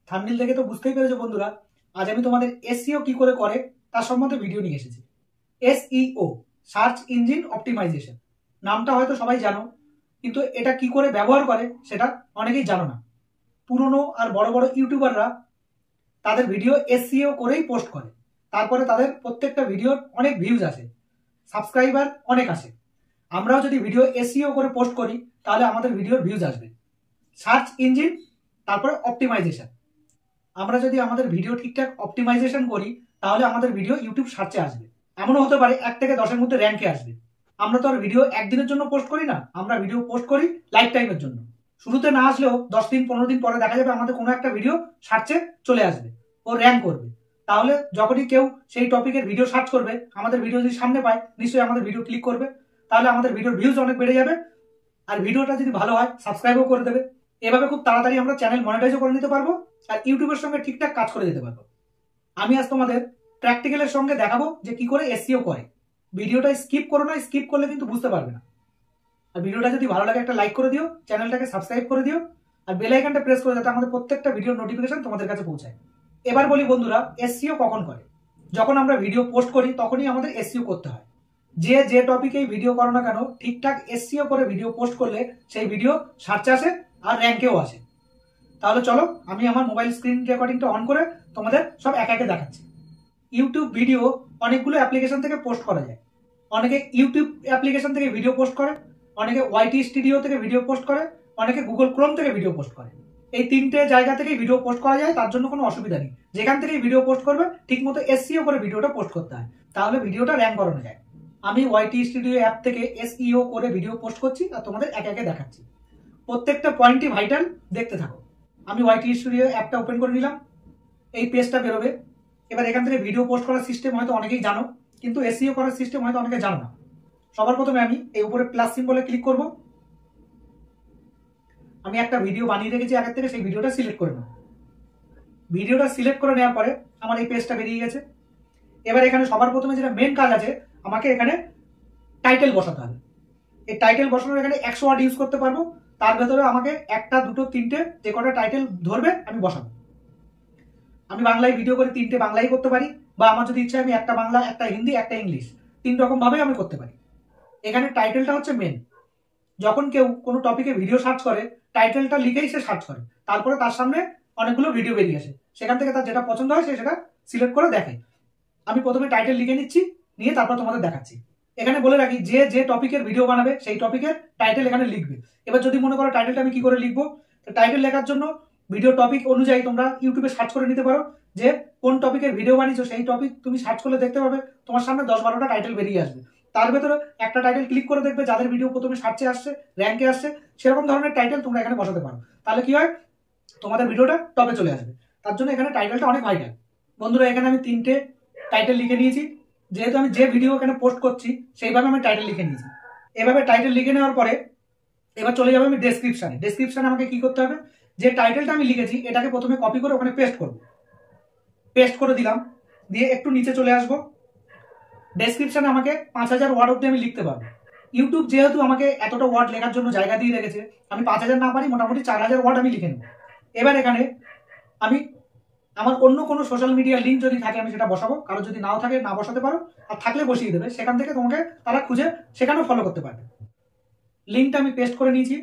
Thumbnail দেখে তো বুঝতেই পেরেছো বন্ধুরা, আজ আমি তোমাদের এসইও কি করে তার সম্বন্ধে ভিডিও নিয়ে এসেছি। এসইও, সার্চ ইঞ্জিন অপটিমাইজেশন, নামটা হয়তো সবাই জানো, কিন্তু এটা কি করে ব্যবহার করে সেটা অনেকেই জানো না। পুরনো আর বড় বড় ইউটিউবাররা তাদের ভিডিও এসইও করেই পোস্ট করে, তারপরে তাদের প্রত্যেকটা ভিডিওর অনেক ভিউজ আসে, সাবস্ক্রাইবার অনেক আসে। আমরাও যদি ভিডিও এসইও করে পোস্ট করি তাহলে আমাদের ভিডিওর ভিউজ আসবে। সার্চ ইঞ্জিন, তারপরে অপটিমাইজেশন, আমরা যদি আমাদের ভিডিও ঠিকঠাক অপটিমাইজেশন করি তাহলে আমাদের ভিডিও ইউটিউব সার্চে আসবে। এমনও হতে পারে 1 থেকে 10-এর মধ্যে র্যাঙ্কে আসবে। আমরা তো আর ভিডিও একদিনের জন্য পোস্ট করি না, আমরা ভিডিও পোস্ট করি লাইফ টাইমের জন্য। শুরুতে না আসলেও 10 দিন 15 দিন পরে দেখা যাবে আমাদের কোনো একটা ভিডিও সার্চে চলে আসবে, ও র্যাঙ্ক করবে। তাহলে যখনই কেউ সেই টপিকের ভিডিও সার্চ করবে, আমাদের ভিডিও যদি সামনে পায় নিশ্চয়ই আমাদের ভিডিও ক্লিক করবে, তাহলে আমাদের ভিডিওর ভিউজ অনেক বেড়ে যাবে। আর ভিডিওটা যদি ভালো হয় সাবস্ক্রাইবও করে দেবে। এভাবে খুব তাড়াতাড়ি আমরা চ্যানেল মনিটাইজও করে নিতে পারবো আর ইউটিউবের সঙ্গে ঠিকঠাক কাজ করে দিতে পারবো। আমি আজ তোমাদের প্র্যাকটিক্যালের সঙ্গে দেখাবো যে কি করে এসইও করে। ভিডিওটা স্কিপ করো না, স্কিপ করলে কিন্তু বুঝতে পারবে না। আর ভিডিওটা যদি ভালো লাগে একটা লাইক করে দিও, চ্যানেলটাকে সাবস্ক্রাইব করে দিও, আর বেল আইকনটা প্রেস করে যাতে আমাদের প্রত্যেকটা ভিডিওর নোটিফিকেশন তোমাদের কাছে পৌঁছায়। এবার বলি বন্ধুরা, এসইও কখন করে? যখন আমরা ভিডিও পোস্ট করি তখনই আমাদের এসইও করতে হয়। যে টপিকেই ভিডিও করো না কেন, ঠিকঠাক এসইও করে ভিডিও পোস্ট করলে সেই ভিডিও সার্চে আসে আর র্যাঙ্কেও আসে। তাহলে চলো আমি আমার মোবাইল স্ক্রিন রেকর্ডিংটা অন করে তোমাদের সব একে একে দেখাচ্ছি। ইউটিউব ভিডিও অনেকগুলো অ্যাপ্লিকেশন থেকে পোস্ট করা যায়। অনেকে ইউটিউব অ্যাপ্লিকেশন থেকে ভিডিও পোস্ট করে, অনেকে ওয়াইটি স্টুডিও থেকে ভিডিও পোস্ট করে, অনেকে গুগল ক্রোম থেকে ভিডিও পোস্ট করে। এই 3টে জায়গা থেকে ভিডিও পোস্ট করা যায়, তার জন্য কোনো অসুবিধা নেই। যেখান থেকে ভিডিও পোস্ট করবে ঠিক মতো এসইও করে ভিডিওটা পোস্ট করতে হয়, তাহলে ভিডিওটা র্যাঙ্ক করানো যায়। আমি ওয়াইটি স্টুডিও অ্যাপ থেকে এসইও করে ভিডিও পোস্ট করছি আর তোমাদের একে একে দেখাচ্ছি। প্রত্যেকটা পয়েন্টই ভাইটাল, দেখতে থাকো। আমি ওয়াইটি স্টুডিও অ্যাপটা ওপেন করে নিলাম, এই পেজটা বেরোবে। এবার এখান থেকে ভিডিও পোস্ট করার সিস্টেম হয়তো অনেকেই জানো, কিন্তু এসইও করার সিস্টেম হয়তো অনেকে জানো না। সবার প্রথমে আমি এই উপরে প্লাস সিম্বলে ক্লিক করব। আমি একটা ভিডিও বানিয়ে রেখেছি আগের থেকে, সেই ভিডিওটা সিলেক্ট করে নেব। ভিডিওটা সিলেক্ট করে নেওয়ার পরে আমার এই পেজটা বেরিয়ে গেছে। এবার এখানে সবার প্রথমে যেটা মেন কাজ আছে, আমাকে এখানে টাইটেল বসাতে হবে। এই টাইটেল বসানোর এখানে 100 ওয়ার্ড ইউজ করতে পারবো। তার ভেতরে আমাকে 1টা 2টো 3টে যে কটা টাইটেল ধরবে আমি বসাবো। আমি বাংলায় ভিডিও করে 3টে বাংলায় করতে পারি, বা আমার যদি ইচ্ছা আমি একটা বাংলা, একটা হিন্দি, একটা ইংলিশ, 3 রকম ভাবে আমি করতে পারি। এখানে টাইটেলটা হচ্ছে মেন। যখন কেউ কোনো টপিকে ভিডিও সার্চ করে, টাইটেলটা লিখেই সে সার্চ করে, তারপরে তার সামনে অনেকগুলো ভিডিও বেরিয়ে আসে, সেখান থেকে তার যেটা পছন্দ হয় সে সেটা সিলেক্ট করে দেখে। আমি প্রথমে টাইটেল লিখে নিচ্ছি, নিয়ে তারপর তোমাদের দেখাচ্ছি। এখানে বলে রাখি, যে টপিকের ভিডিও বানাবে সেই টপিকের টাইটেল এখানে লিখবে। এবার যদি মনে করো টাইটেলটা আমি কি করে লিখবো, টাইটেল লেখার জন্য ভিডিও টপিক অনুযায়ী তোমরা ইউটিউবে সার্চ করে নিতে পারো যে কোন টপিকের ভিডিও বানিয়েছো, সেই টপিক তুমি সার্চ করলে দেখতে পাবে তোমার সামনে 10-12টা টাইটেল বেরিয়ে আসবে। তার ভেতরে একটা টাইটেল ক্লিক করে দেখবে যাদের ভিডিও প্রথমে সার্চে আসছে, র্যাঙ্কে আসছে, সেরকম ধরনের টাইটেল তোমরা এখানে বসাতে পারো। তাহলে কি হয়, তোমাদের ভিডিওটা টপে চলে আসবে। তার জন্য এখানে টাইটেলটা অনেক ভাইটাল। বন্ধুরা এখানে আমি 3টে টাইটেল লিখে নিয়েছি। যেহেতু আমি যে ভিডিও এখানে পোস্ট করছি সেইভাবে আমি টাইটেল লিখে নিয়েছি। এভাবে টাইটেল লিখে নেওয়ার পরে এবার চলে যাবে আমি ডেসক্রিপশনে। ডেসক্রিপশনে আমাকে কি করতে হবে, যে টাইটেলটা আমি লিখেছি এটাকে প্রথমে কপি করে ওখানে পেস্ট করব। পেস্ট করে দিলাম, দিয়ে একটু নিচে চলে আসবো। ডেসক্রিপশনে আমাকে 5000 ওয়ার্ড অব্দি আমি লিখতে পারবো। ইউটিউব যেহেতু আমাকে এতটা ওয়ার্ড লেখার জন্য জায়গা দিয়ে রেখেছে, আমি 5000 না পারি, মোটামুটি 4000 ওয়ার্ড আমি লিখে নেব। এবার এখানে আমি আমার অন্য কোনো সোশ্যাল মিডিয়ার লিঙ্ক যদি থাকে আমি সেটা বসাবো, কারো যদি নাও থাকে না বসাতে পারো, আর থাকলে বসিয়ে দেবে, সেখান থেকে তোমাকে তারা খুঁজে সেখানেও ফলো করতে পারবে। লিঙ্কটা আমি পেস্ট করে নিয়েছি।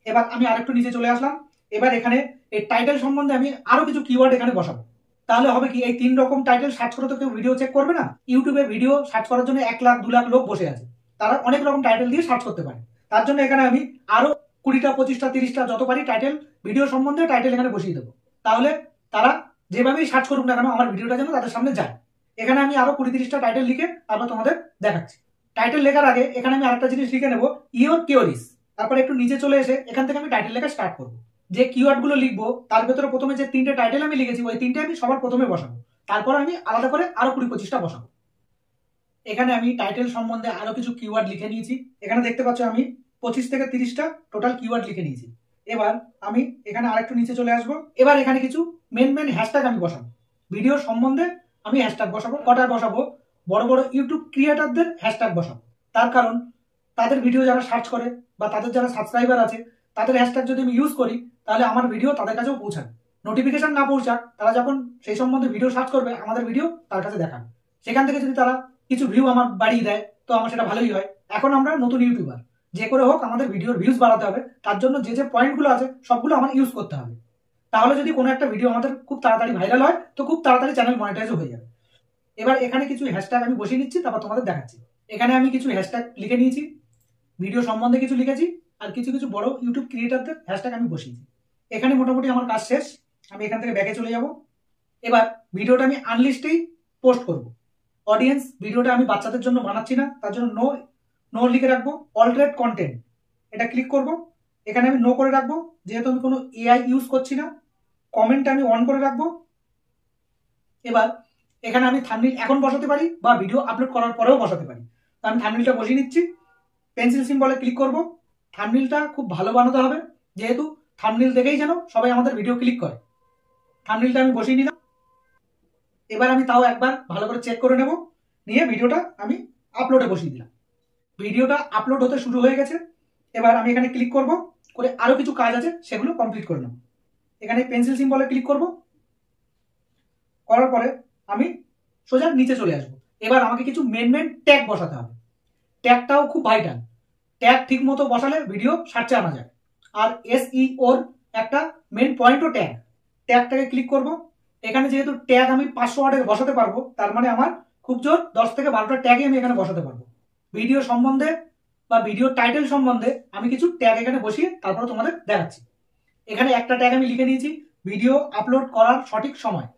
এবার আমি আরেকটু নিচে চলে আসলাম। এবার এখানে এই টাইটেল সম্বন্ধে আমি আরো কিছু কিওয়ার্ড এখানে বসাবো। তাহলে হবে কি, এই 3 রকম টাইটেল সার্চ করে তো কেউ ভিডিও চেক করবে না। ইউটিউবে ভিডিও সার্চ করার জন্য 1 লাখ 2 লাখ লোক বসে আছে, তারা অনেক রকম টাইটেল দিয়ে সার্চ করতে পারে। তার জন্য এখানে আমি আরো 20টা 25টা 30টা যত পারি টাইটেল, ভিডিও সম্বন্ধে টাইটেল এখানে বসিয়ে দেবো। তাহলে তারা যেভাবেই সার্চ করুক না কেন আমার ভিডিওটা যেন তাদের সামনে যায়। এখানে আমি আরো 20-30টা টাইটেল লিখে তারপর তোমাদের দেখাচ্ছি। টাইটেল লেখার আগে এখানে আমি আরেকটা জিনিস লিখে নেবো, ইওর কিওরিজ। তারপর একটু নিচে চলে এসে এখান থেকে আমি টাইটেল লেখা স্টার্ট করবো। যে কিওয়ার্ড গুলো লিখবো তার ভেতরে প্রথমে যে 3টে টাইটেল আমি লিখেছি ওই 3টে আমি সবার প্রথমে বসাবো। তারপর আমি আলাদা করে আরো 20-25টা বসাবো। এখানে আমি টাইটেল সম্বন্ধে আরো কিছু কিওয়ার্ড লিখে নিয়েছি। এখানে দেখতে পাচ্ছ আমি 25 থেকে 30টা টোটাল কিওয়ার্ড লিখে নিয়েছি। এবার আমি এখানে আরেকটু নিচে চলে আসবো। এবার এখানে কিছু মেন হ্যাশট্যাগ আমি বসাবো। ভিডিও সম্বন্ধে আমি হ্যাশট্যাগ বসাবো। কটা বসাবো, বড় বড় ইউটিউব ক্রিয়েটরদের হ্যাশট্যাগ বসাবো। তার কারণ তাদের ভিডিও যারা সার্চ করে বা তাদের যারা সাবস্ক্রাইবার আছে তাদের হ্যাশট্যাগ যদি আমি ইউজ করি তাহলে আমার ভিডিও তাদের কাছেও পৌঁছাবে। নোটিফিকেশন না পৌঁছাক, তারা যখন সেই সম্বন্ধে ভিডিও সার্চ করবে আমাদের ভিডিও তার কাছে দেখাবে। সেখান থেকে যদি তারা কিছু ভিউ আমার বাড়িয়ে দেয় তো আমার সেটা ভালোই হয়। এখন আমরা নতুন ইউটিউবার, যে করে হোক আমাদের ভিডিওর ভিউজ বাড়াতে হবে, তার জন্য যে যে পয়েন্টগুলো আছে সবগুলো আমার ইউজ করতে হবে। তাহলে যদি কোনো একটা ভিডিও আমাদের খুব তাড়াতাড়ি ভাইরাল হয় তো খুব তাড়াতাড়ি চ্যানেল মনিটাইজও হয়ে যাবে। এবার এখানে কিছু হ্যাশট্যাগ আমি বসিয়ে নিচ্ছি, তারপর তোমাদের দেখাচ্ছি। এখানে আমি কিছু হ্যাশট্যাগ লিখে নিয়েছি, ভিডিও সম্বন্ধে কিছু লিখেছি, আর কিছু কিছু বড় ইউটিউব ক্রিয়েটারদের হ্যাশট্যাগ আমি বসিয়েছি। এখানে মোটামুটি আমার কাজ শেষ। আমি এখান থেকে ব্যাকে চলে যাব। এবার ভিডিওটা আমি আনলিস্টেই পোস্ট করব। অডিয়েন্স ভিডিওটা আমি বাচ্চাদের জন্য বানাচ্ছি না, তার জন্য নো নো লিখে রাখবো। অলরেড কন্টেন্ট এটা ক্লিক করব। এখানে আমি নো করে রাখবো, যেহেতু আমি কোনো এআই ইউজ করছি না। কমেন্ট আমি অন করে রাখবো। এবার এখানে আমি থাম্বনেল এখন বসাতে পারি বা ভিডিও আপলোড করার পরেও বসাতে পারি। তো আমি থাম্বনেলটা বসিয়ে নিচ্ছি। পেন্সিল সিম্বলে ক্লিক করব। থাম্বনেলটা খুব ভালো বানাতে হবে, যেহেতু থাম্বনেল দেখেই যেন সবাই আমাদের ভিডিও ক্লিক করে। থাম্বনেলটা আমি বসিয়ে নিলাম। এবার আমি তাও একবার ভালো করে চেক করে নেব, নিয়ে ভিডিওটা আমি আপলোডে বসিয়ে দিলাম। ভিডিওটা আপলোড হতে শুরু হয়ে গেছে। এবার আমি এখানে ক্লিক করব, করে আরো কিছু কাজ আছে সেগুলো কমপ্লিট করে নেব। এখানে পেন্সিল সিম্বলে ক্লিক করব, করার পরে আমি সোজা নিচে চলে আসবো। এবার আমাকে কিছু মেন ট্যাগ বসাতে হবে। ট্যাগটাও খুব ভাইটাল। ট্যাগ ঠিক মতো বসালে ভিডিও সার্চে আনা যায়। আর SEO র একটা মেন পয়েন্টও ট্যাগ। ট্যাগটাকে ক্লিক করব। এখানে যেহেতু ট্যাগ আমি 500 ওয়ার্ডের বসাতে পারবো, তার মানে আমার খুব জোর 10 থেকে 12টা ট্যাগই আমি এখানে বসাতে পারবো। ভিডিও সম্বন্ধে বা ভিডিও টাইটেল সম্বন্ধে আমি কিছু ট্যাগ এখানে বসিয়ে তারপরে তোমাদের দেখাচ্ছি। এখানে একটা ট্যাগ আমি লিখে নিয়েছি, ভিডিও আপলোড করার সঠিক সময়।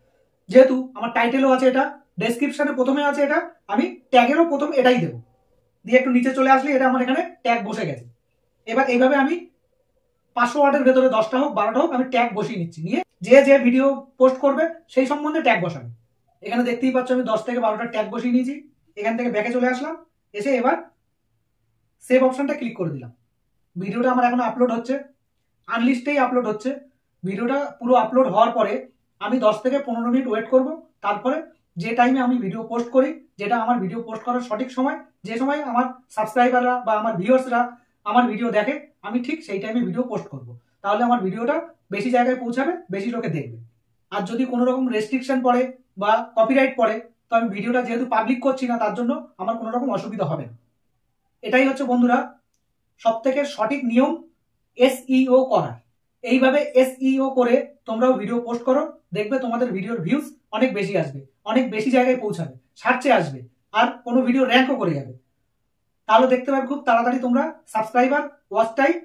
যেহেতু আমার টাইটেলও আছে এটা, ডেসক্রিপশনে প্রথমে আছে এটা, আমি ট্যাগেরও প্রথম এটাই দেবো। দিয়ে একটু নিচে চলে আসলে এটা আমার এখানে ট্যাগ বসে গেছে। এবার এইভাবে আমি 500 ওয়ার্ডের ভেতরে 10টা হোক 12টা হোক আমি ট্যাগ বসিয়ে নিচ্ছি। নিয়ে যে যে ভিডিও পোস্ট করবে সেই সম্বন্ধে ট্যাগ বসাবে। এখানে দেখতেই পাচ্ছ আমি 10 থেকে 12টা ট্যাগ বসিয়ে নিয়েছি। এখান থেকে ব্যাকে চলে আসলাম, এসে এবার সেভ অপশনটা ক্লিক করে দিলাম। ভিডিওটা আমার এখন আপলোড হচ্ছে, আনলিস্টেই আপলোড হচ্ছে। ভিডিওটা পুরো আপলোড হওয়ার পরে আমি 10 থেকে 15 মিনিট ওয়েট করব। তারপরে যে টাইমে আমি ভিডিও পোস্ট করি, যেটা আমার ভিডিও পোস্ট করার সঠিক সময়, যে সময় আমার সাবস্ক্রাইবাররা বা আমার ভিউয়ার্সরা আমার ভিডিও দেখে, আমি ঠিক সেই টাইমে ভিডিও পোস্ট করব। তাহলে আমার ভিডিওটা বেশি জায়গায় পৌঁছাবে, বেশি লোকে দেখবে। আর যদি কোনো রকম রেস্ট্রিকশন পড়ে বা কপিরাইট পড়ে, তো আমি ভিডিওটা যেহেতু পাবলিক করছি না, তার জন্য আমার কোনো রকম অসুবিধা হবে না। এটাই হচ্ছে বন্ধুরা সবথেকে সঠিক নিয়ম SEO করার। এইভাবে SEO করে তোমরাও ভিডিও পোস্ট করো, দেখবে তোমাদের ভিডিওর ভিউজ অনেক বেশি আসবে, অনেক বেশি জায়গায় পৌঁছাবে, সার্চে আসবে, আর কোনো ভিডিও র্যাঙ্কও করে যাবে। তাহলে দেখতে পাবে খুব তাড়াতাড়ি তোমরা সাবস্ক্রাইবার ওয়াচ টাইম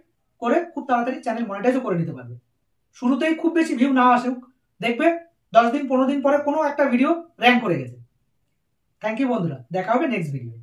করে খুব তাড়াতাড়ি চ্যানেল মনিটাইজও করে নিতে পারবে। শুরুতেই খুব বেশি ভিউ না আসুক, দেখবে 10 দিন 15 দিন পরে কোনো একটা ভিডিও র্যাঙ্ক করে গেছে। থ্যাংক ইউ বন্ধুরা, দেখা হবে নেক্সট ভিডিও।